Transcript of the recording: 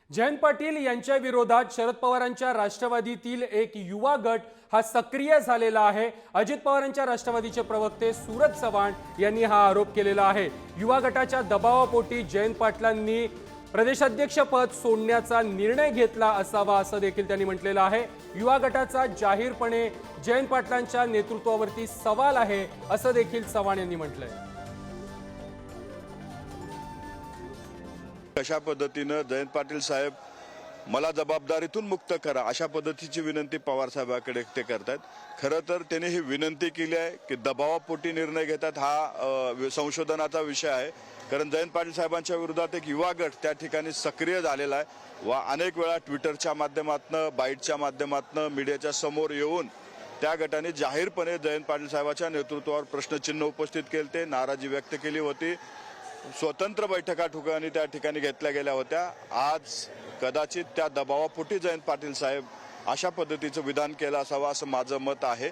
जयंत पाटील यांच्या विरोधात शरद पवारांच्या राष्ट्रवादीतील एक युवा गट हा सक्रिय झालेला आहे। अजित पवारांच्या राष्ट्रवादीचे प्रवक्ते सूरज चव्हाण यांनी हा आरोप केलेला आहे। युवा गटाच्या दबावापोटी जयंत पाटलांनी प्रदेशाध्यक्ष पद सोडण्याचा निर्णय घेतला असावा असं देखील त्यांनी म्हटलेलं आहे। युवा गटाचा जाहीरपणे जयंत पाटलांच्या नेतृत्वावरती सवाल आहे असं देखील चव्हाण यांनी म्हटलंय। अशा पद्धतीने जयंत पाटील साहेब मला जबाबदारीतून मुक्त करा अशा पद्धतीची विनंती पवार साहेबांकडे ते करतात। खरं तर त्यांनी ही विनंती केली आहे की दबावापोटी निर्णय घेतात हा संशोधनाचा विषय आहे। कारण जयंत पाटील साहेबांच्या विरोधात एक युवा गट त्या ठिकाणी सक्रिय झालेला आहे व अनेक वेळा ट्विटरच्या माध्यमातून बाईटच्या माध्यमातून मीडियाच्या समोर येऊन त्या गटाने जाहीरपणे जयंत पाटील साहेबांच्या नेतृत्वावर प्रश्नचिन्ह उपस्थित केले, नाराजी व्यक्त केली होती। स्वतंत्र बैठका त्या ठिकाणी घेतल्या गेल्या होत्या। आज कदाचित त्या दबावापोटी जयंत पाटील साहेब अशा पद्धतीचं विधान केलं असावं असं माझं मत आहे।